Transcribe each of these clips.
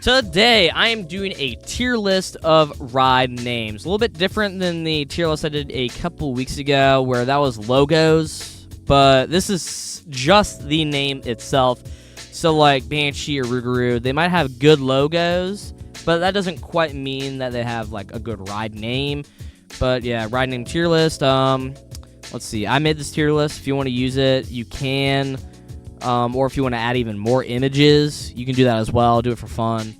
Today, I am doing a tier list of ride names. A little bit different than the tier list I did a couple weeks ago, where that was logos, but this is just the name itself. So, like Banshee or Rougarou, they might have good logos, but that doesn't quite mean that they have, like, a good ride name. But, yeah, ride name tier list. Let's see. I made this tier list. If you want to use it, you can. Or if you want to add even more images, you can do that as well. Do it for fun.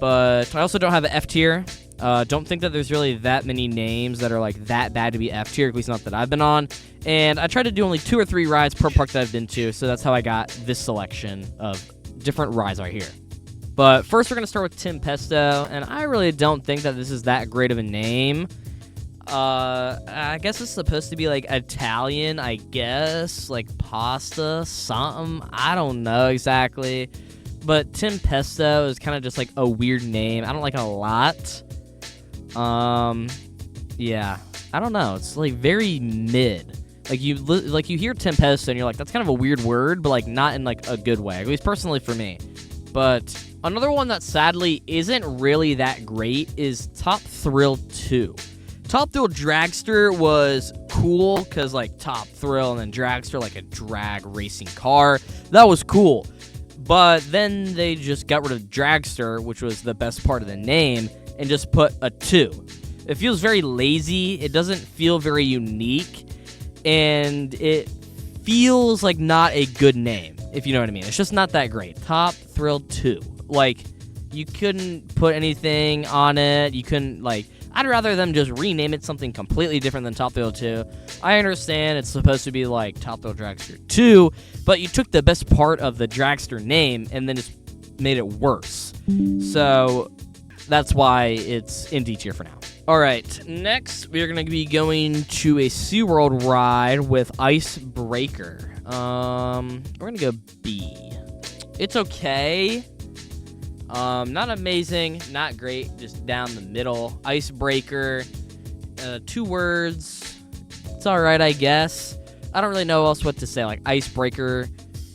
But I also don't have an F tier. Don't think that there's really that many names that are like that bad to be F tier, at least not that I've been on. And I tried to do only 2 or 3 rides per park that I've been to, so that's how I got this selection of different rides right here. But first, we're going to start with Tempesto, and I really don't think that this is that great of a name. I guess it's supposed to be, like, Italian, I guess, like pasta, something, I don't know exactly, but Tempesto is kind of just, like, a weird name. I don't like it a lot. Yeah, I don't know, it's, like, very mid. Like, you hear Tempesto, and you're like, that's kind of a weird word, but, like, not in, like, a good way, at least personally for me. But another one that sadly isn't really that great is Top Thrill 2. Top Thrill Dragster was cool because, like, Top Thrill and then Dragster, like a drag racing car. That was cool. But then they just got rid of Dragster, which was the best part of the name, and just put a 2. It feels very lazy. It doesn't feel very unique. And it feels like not a good name, if you know what I mean. It's just not that great. Top Thrill 2. Like, you couldn't put anything on it. You couldn't, like... I'd rather them just rename it something completely different than Top Thrill 2. I understand it's supposed to be like Top Thrill Dragster 2, but you took the best part of the Dragster name and then just made it worse. So that's why it's in D tier for now. Alright, next we're going to be going to a SeaWorld ride with Icebreaker. We're going to go B. It's okay. Not amazing, not great, just down the middle. Icebreaker, 2 words. It's alright, I guess. I don't really know else what to say. Like, Icebreaker,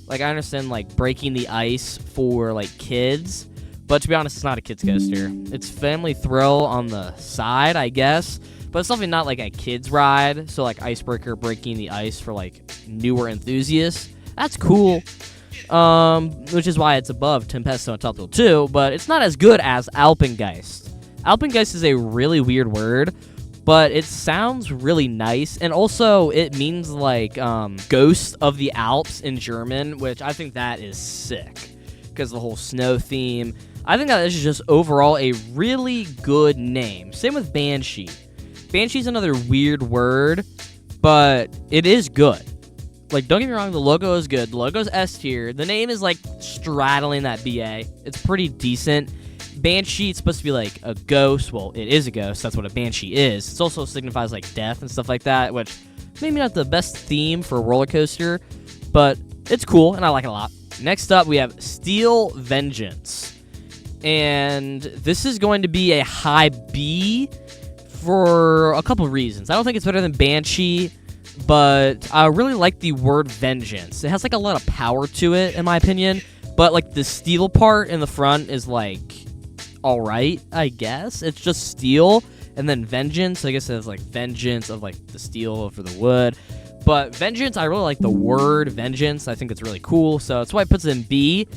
like, I understand, like, breaking the ice for, like, kids. But to be honest, it's not a kid's coaster. It's family thrill on the side, I guess. But it's definitely not, like, a kid's ride. So, like, Icebreaker breaking the ice for, like, newer enthusiasts. That's cool. Which is why it's above Tempesto and Top Thrill 2, but it's not as good as Alpengeist. Alpengeist is a really weird word, but it sounds really nice, and also it means, like, Ghost of the Alps in German, which I think that is sick, because the whole snow theme. I think that this is just overall a really good name. Same with Banshee. Banshee's another weird word, but it is good. Like, don't get me wrong, the logo is good. The logo's S tier. The name is, like, straddling that BA. It's pretty decent. Banshee, it's supposed to be, like, a ghost. Well, it is a ghost. That's what a Banshee is. It also signifies, like, death and stuff like that, which maybe not the best theme for a roller coaster, but it's cool, and I like it a lot. Next up, we have Steel Vengeance. And this is going to be a high B for a couple reasons. I don't think it's better than Banshee, but I really like the word vengeance. It has, like, a lot of power to it, in my opinion, but, like, the steel part in the front is, like, alright, I guess. It's just steel, and then vengeance, I guess it has, like, vengeance of, like, the steel over the wood, but vengeance, I really like the word vengeance. I think it's really cool, so that's why it puts it in B,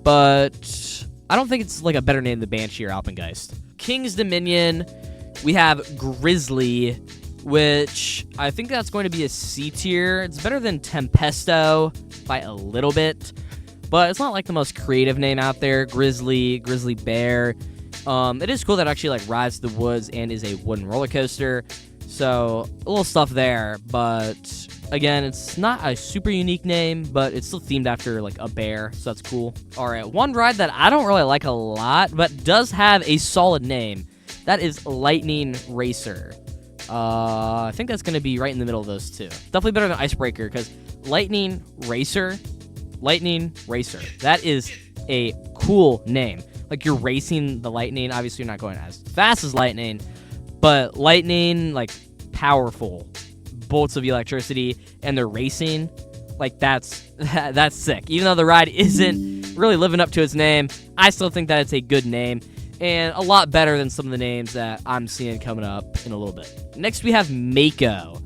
but I don't think it's, like, a better name than Banshee or Alpengeist. King's Dominion, we have Grizzly, which I think that's going to be a C tier. It's better than Tempesto by a little bit, but it's not, like, the most creative name out there. Grizzly Bear. It is cool that it actually, like, rides the woods and is a wooden roller coaster, so a little stuff there, but again, it's not a super unique name, but it's still themed after, like, a bear, so that's cool. Alright, one ride that I don't really like a lot, but does have a solid name, that is Lightning Racer. I think that's going to be right in the middle of those two. Definitely better than Icebreaker, because Lightning Racer, that is a cool name. Like, you're racing the lightning. Obviously, you're not going as fast as lightning, but lightning, like, powerful bolts of electricity, and they're racing. Like, that's sick. Even though the ride isn't really living up to its name. I still think that it's a good name, and a lot better than some of the names that I'm seeing coming up in a little bit. Next, we have Mako.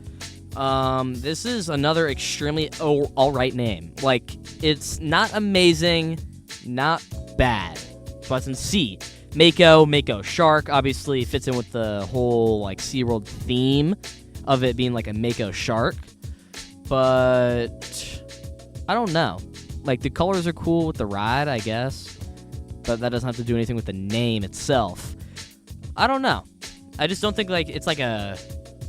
This is another extremely alright name. Like, it's not amazing, not bad, but it's in C. Mako Shark obviously fits in with the whole, like, SeaWorld theme of it being, like, a Mako Shark. But I don't know. Like, the colors are cool with the ride, I guess. But that doesn't have to do anything with the name itself. I don't know. I just don't think, like, it's, like, a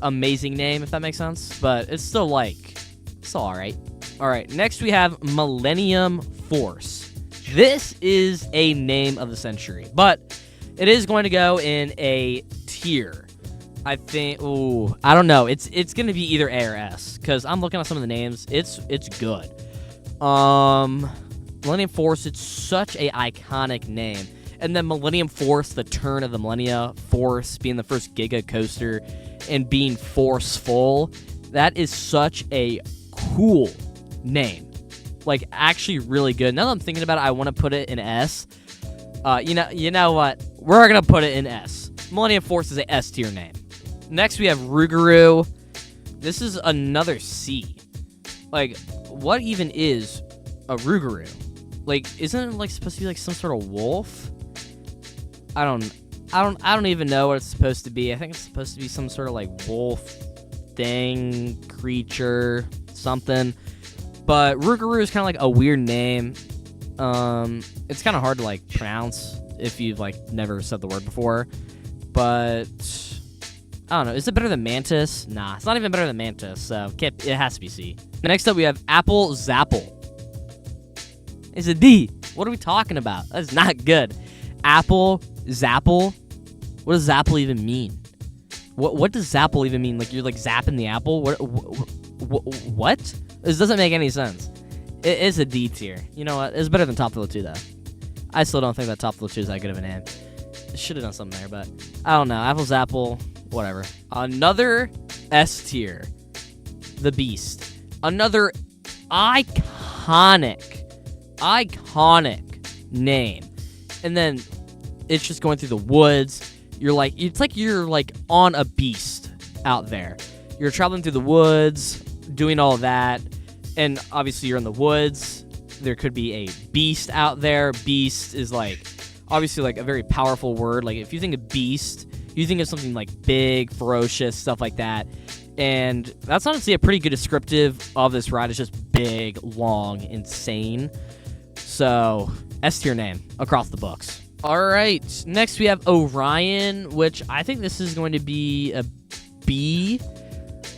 amazing name, if that makes sense. But it's still, like, it's all right. All right, next we have Millennium Force. This is a name of the century. But it is going to go in a tier. I think, I don't know. It's gonna be either A or S because I'm looking at some of the names. It's good. Millennium Force. It's such a iconic name. And then Millennium Force, the turn of the millennia, Force being the first Giga coaster, and being forceful. That is such a cool name. Like, actually, really good. Now that I'm thinking about it, I want to put it in S. You know what? We're gonna put it in S. Millennium Force is a S tier name. Next, we have Rougarou. This is another C. Like, what even is a Rougarou? Like, isn't it like supposed to be like some sort of wolf? I don't even know what it's supposed to be. I think it's supposed to be some sort of like wolf thing, creature, something. But Rougarou is kind of like a weird name. It's kind of hard to like pronounce if you've like never said the word before. But I don't know. Is it better than Mantis? Nah, it's not even better than Mantis, so it has to be C. Next up, we have Apple Zapple. It's a D. What are we talking about? That's not good. Apple Zapple? What does Zapple even mean? What does Zapple even mean? Like, you're, like, zapping the apple? What? This doesn't make any sense. It is a D tier. You know what? It's better than Top Thrill 2, though. I still don't think that Top Thrill 2 is that good of a name. Should have done something there, but I don't know. Apple Zapple, whatever. Another S tier. The Beast. Another iconic name. And then it's just going through the woods. It's like you're like on a beast out there. You're traveling through the woods, doing all that. And obviously you're in the woods. There could be a beast out there. Beast is like, obviously like a very powerful word. Like, if you think of beast, you think of something like big, ferocious, stuff like that. And that's honestly a pretty good descriptive of this ride. It's just big, long, insane. So, S tier name across the books. All right, next we have Orion, which I think this is going to be a B.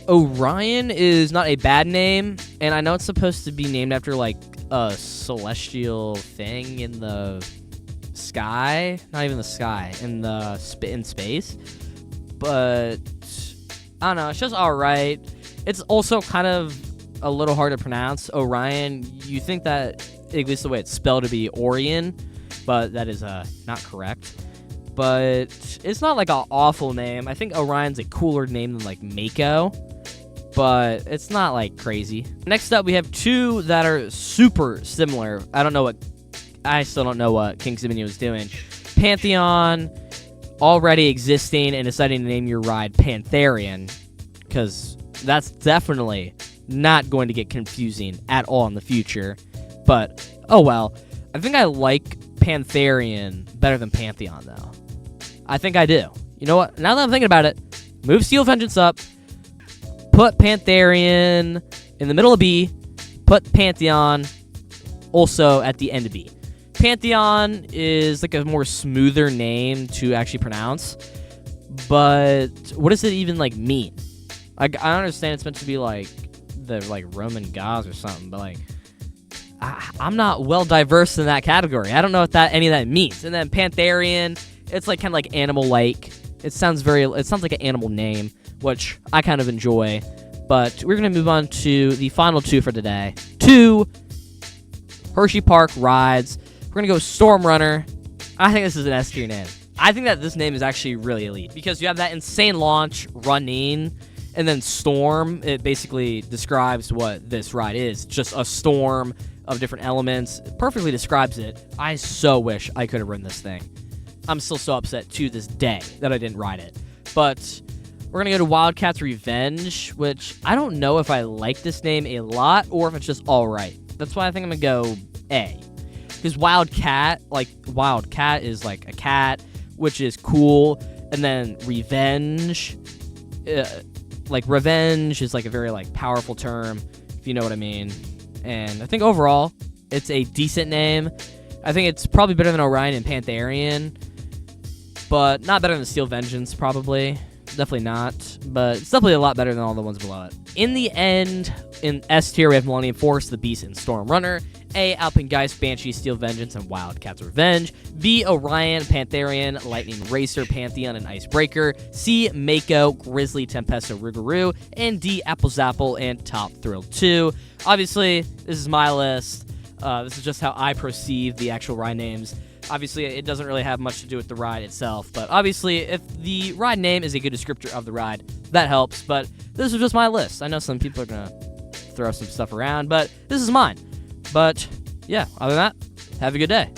Orion is not a bad name, and I know it's supposed to be named after like a celestial thing in the sky. Not even the sky, in space. But I don't know, it's just all right. It's also kind of a little hard to pronounce. Orion, you think that, at least the way it's spelled, to be Orion, but that is not correct. But it's not like an awful name. I think Orion's a cooler name than like Mako, but it's not like crazy. Next up, we have two that are super similar. I still don't know what King's Dominion was doing. Pantheon, already existing, and deciding to name your ride Pantherian, because that's definitely not going to get confusing at all in the future. But, oh well. I think I like Pantherian better than Pantheon, though. I think I do. You know what? Now that I'm thinking about it, move Steel Vengeance up, put Pantherian in the middle of B, put Pantheon also at the end of B. Pantheon is like a more smoother name to actually pronounce, but what does it even like mean? Like, I understand it's meant to be like the like Roman gods or something, but like I'm not well diverse in that category. I don't know what any of that means. And then Pantherian, it's like kind of like animal-like. It sounds like an animal name, which I kind of enjoy. But we're gonna move on to the final two for today. 2 Hershey Park rides. We're gonna go Storm Runner. I think this is an S tier name. I think that this name is actually really elite because you have that insane launch, running, and then Storm. It basically describes what this ride is. Just a storm of different elements. It perfectly describes it. I so wish I could have ridden this thing. I'm still so upset to this day that I didn't ride it. But we're going to go to Wildcat's Revenge, which I don't know if I like this name a lot or if it's just all right. That's why I think I'm going to go A. Because Wildcat is like a cat, which is cool. And then Revenge, revenge is like a very like powerful term, if you know what I mean. And I think overall, it's a decent name. I think it's probably better than Orion and Pantherian, but not better than Steel Vengeance, probably. Definitely not, but it's definitely a lot better than all the ones below it. In the end, in S tier, we have Millennium Force, The Beast, and Storm Runner. A, Alpengeist, Banshee, Steel Vengeance, and Wildcat's Revenge. B, Orion, Pantherian, Lightning Racer, Pantheon, and Icebreaker. C, Mako, Grizzly, Tempesto, Rougarou. And D, Apple Zapple, and Top Thrill 2. Obviously, this is my list. This is just how I perceive the actual ride names. Obviously, it doesn't really have much to do with the ride itself, but obviously, if the ride name is a good descriptor of the ride, that helps, but this is just my list. I know some people are going to throw some stuff around, but this is mine. But, yeah, other than that, have a good day.